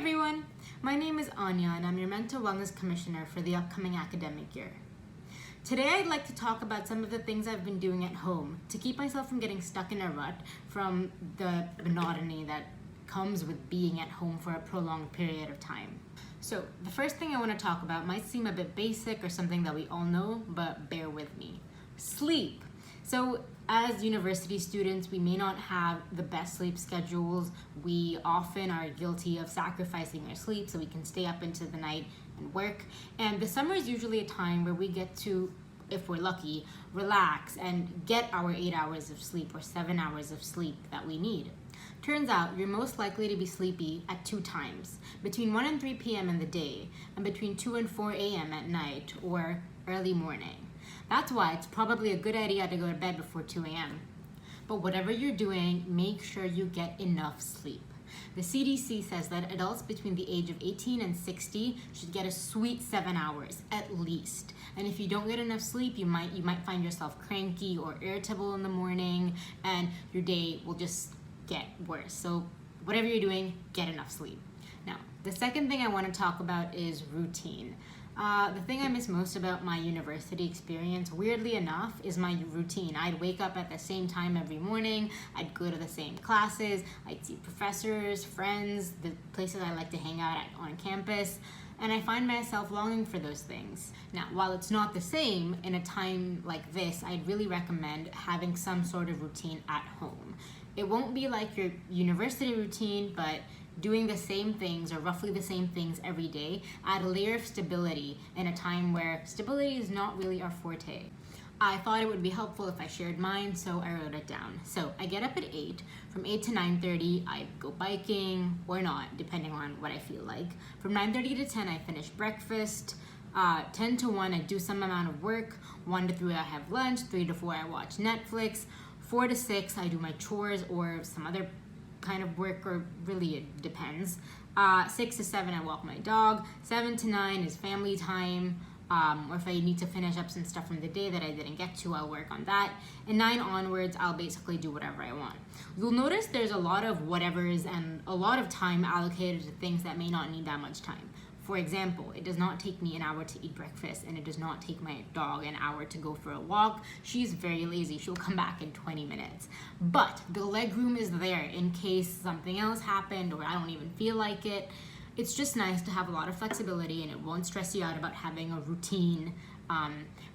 everyone, my name is Aanya and I'm your Mental Wellness Commissioner for the upcoming academic year. Today I'd like to talk about some of the things I've been doing at home to keep myself from getting stuck in a rut from the monotony that comes with being at home for a prolonged period of time. So the first thing I want to talk about might seem a bit basic or something that we all know, but bear with me. Sleep. So as university students, we may not have the best sleep schedules. We often are guilty of sacrificing our sleep so we can stay up into the night and work. And the summer is usually a time where we get to, if we're lucky, relax and get our 8 hours of sleep or 7 hours of sleep that we need. Turns out you're most likely to be sleepy at 2 times, between 1 and 3 p.m. in the day and between 2 and 4 a.m. at night or early morning. That's why it's probably a good idea to go to bed before 2 a.m. But whatever you're doing, make sure you get enough sleep. The CDC says that adults between the age of 18 and 60 should get a sweet 7 hours at least. And if you don't get enough sleep, you might find yourself cranky or irritable in the morning, and your day will just get worse. So whatever you're doing, get enough sleep. Now, the second thing I want to talk about is routine. The thing I miss most about my university experience, weirdly enough, is my routine. I'd wake up at the same time every morning, I'd go to the same classes, I'd see professors, friends, the places I like to hang out at on campus, and I find myself longing for those things. Now, while it's not the same, in a time like this, I'd really recommend having some sort of routine at home. It won't be like your university routine, but doing the same things or roughly the same things every day add a layer of stability in a time where stability is not really our forte. I thought it would be helpful if I shared mine, so I wrote it down. So I get up at 8. From 8 to 9:30, I go biking or not, depending on what I feel like. From 9:30 to 10, I finish breakfast. 10 to 1, I do some amount of work. 1 to 3, I have lunch. 3 to 4, I watch Netflix. 4 to 6, I do my chores or some other kind of work, or really it depends. 6 to 7, I walk my dog. 7 to 9 is family time, or if I need to finish up some stuff from the day that I didn't get to, I'll work on that. And 9 onwards, I'll basically do whatever I want. You'll notice there's a lot of whatevers and a lot of time allocated to things that may not need that much time. For example, it does not take me an hour to eat breakfast, and it does not take my dog an hour to go for a walk. She's very lazy. She'll come back in 20 minutes. But the leg room is there in case something else happened or I don't even feel like it. It's just nice to have a lot of flexibility, and it won't stress you out about having a routine.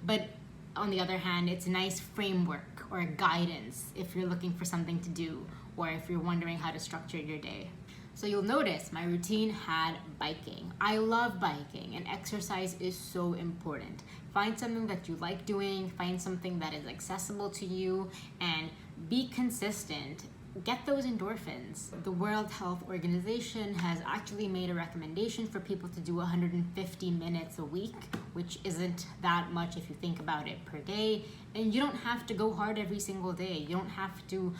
But on the other hand, it's a nice framework or guidance if you're looking for something to do or if you're wondering how to structure your day. So you'll notice my routine had biking. I love biking, and exercise is so important. Find something that you like doing, find something that is accessible to you, and be consistent. Get those endorphins. The World Health Organization has actually made a recommendation for people to do 150 minutes a week, which isn't that much if you think about it per day. And you don't have to go hard every single day. You don't have to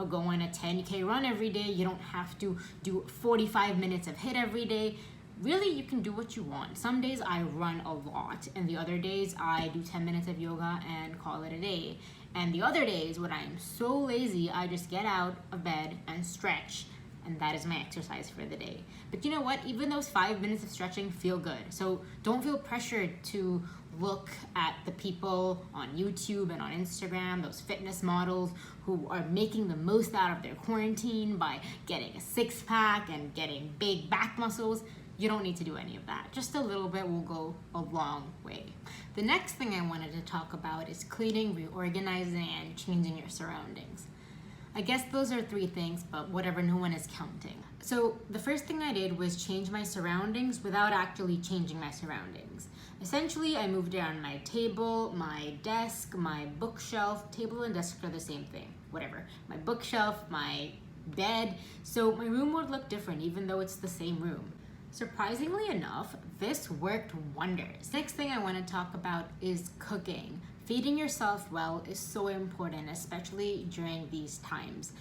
go on a 10K run every day. You don't have to do 45 minutes of HIIT every day. Really, you can do what you want. Some days I run a lot, and the other days I do 10 minutes of yoga and call it a day. And the other days when I am so lazy, I just get out of bed and stretch, and that is my exercise for the day. But you know what? Even those 5 minutes of stretching feel good. So don't feel pressured to look at the people on YouTube and on Instagram, those fitness models who are making the most out of their quarantine by getting a six-pack and getting big back muscles. You don't need to do any of that. Just a little bit will go a long way. The next thing I wanted to talk about is cleaning, reorganizing, and changing your surroundings. I guess those are 3 things, but whatever, no one is counting. So the first thing I did was change my surroundings without actually changing my surroundings. Essentially, I moved around my table, my desk, my bookshelf. Table and desk are the same thing, whatever. My bookshelf, my bed. So my room would look different even though it's the same room. Surprisingly enough, this worked wonders. Next thing I want to talk about is cooking. Feeding yourself well is so important, especially during these times.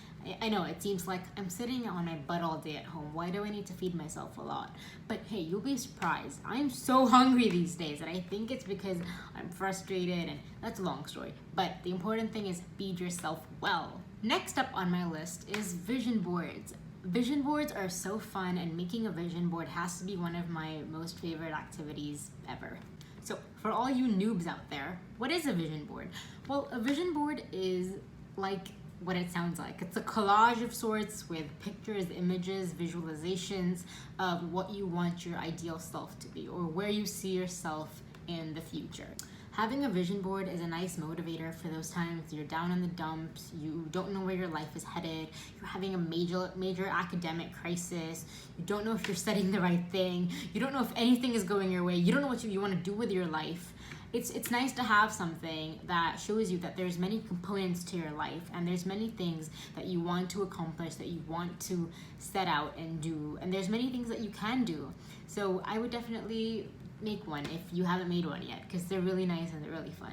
I know it seems like I'm sitting on my butt all day at home. Why do I need to feed myself a lot? But hey, you'll be surprised. I'm so hungry these days, and I think it's because I'm frustrated, and that's a long story. But the important thing is feed yourself well. Next up on my list is vision boards. Vision boards are so fun, and making a vision board has to be one of my most favorite activities ever. So for all you noobs out there, what is a vision board? Well, a vision board is like what it sounds like. It's a collage of sorts with pictures, images, visualizations of what you want your ideal self to be, or where you see yourself in the future. Having a vision board is a nice motivator for those times you're down in the dumps, you don't know where your life is headed, you're having a major academic crisis, you don't know if you're studying the right thing, you don't know if anything is going your way, you don't know what you want to do with your life. It's nice to have something that shows you that there's many components to your life, and there's many things that you want to accomplish, that you want to set out and do, and there's many things that you can do. So I would definitely make one if you haven't made one yet, because they're really nice and they're really fun.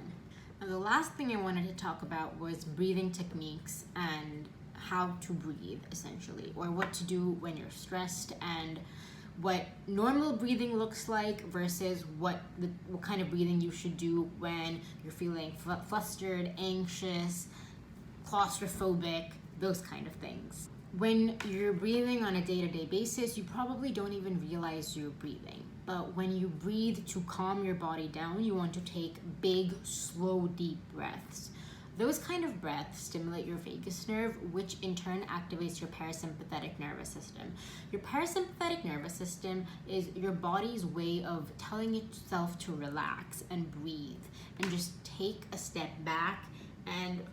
Now, the last thing I wanted to talk about was breathing techniques and how to breathe, essentially, or what to do when you're stressed, and what normal breathing looks like versus what kind of breathing you should do when you're feeling flustered, anxious, claustrophobic, those kind of things. When you're breathing on a day-to-day basis, you probably don't even realize you're breathing. But when you breathe to calm your body down, you want to take big, slow, deep breaths. Those kind of breaths stimulate your vagus nerve, which in turn activates your parasympathetic nervous system. Your parasympathetic nervous system is your body's way of telling itself to relax and breathe and just take a step back and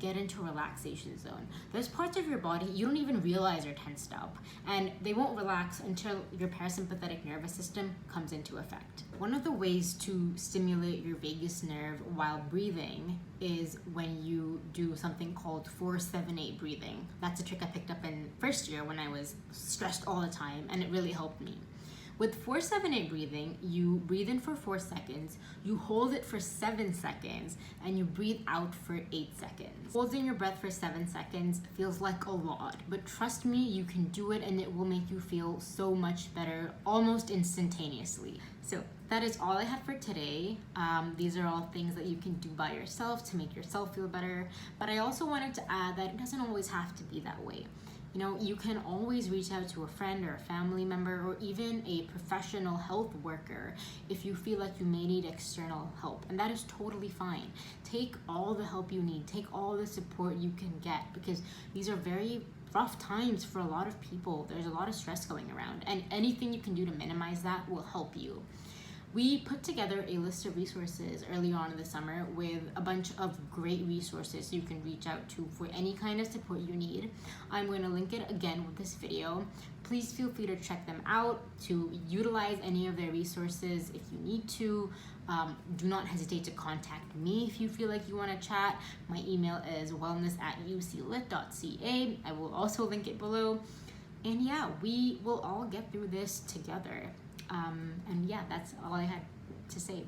get into a relaxation zone. Those parts of your body you don't even realize are tensed up, and they won't relax until your parasympathetic nervous system comes into effect. One of the ways to stimulate your vagus nerve while breathing is when you do something called 4-7-8 breathing. That's a trick I picked up in first year when I was stressed all the time, and it really helped me. With 4-7-8 breathing, you breathe in for 4 seconds, you hold it for 7 seconds, and you breathe out for 8 seconds. Holding your breath for 7 seconds feels like a lot, but trust me, you can do it and it will make you feel so much better almost instantaneously. So that is all I had for today. These are all things that you can do by yourself to make yourself feel better, but I also wanted to add that it doesn't always have to be that way. You can always reach out to a friend or a family member or even a professional health worker if you feel like you may need external help, and that is totally fine. Take all the help you need, take all the support you can get, because these are very rough times for a lot of people. There's a lot of stress going around, and anything you can do to minimize that will help you. We put together a list of resources earlier on in the summer with a bunch of great resources you can reach out to for any kind of support you need. I'm going to link it again with this video. Please feel free to check them out, to utilize any of their resources if you need to. Do not hesitate to contact me if you feel like you want to chat. My email is wellness@uclit.ca. I will also link it below. And yeah, we will all get through this together. And yeah, that's all I had to say.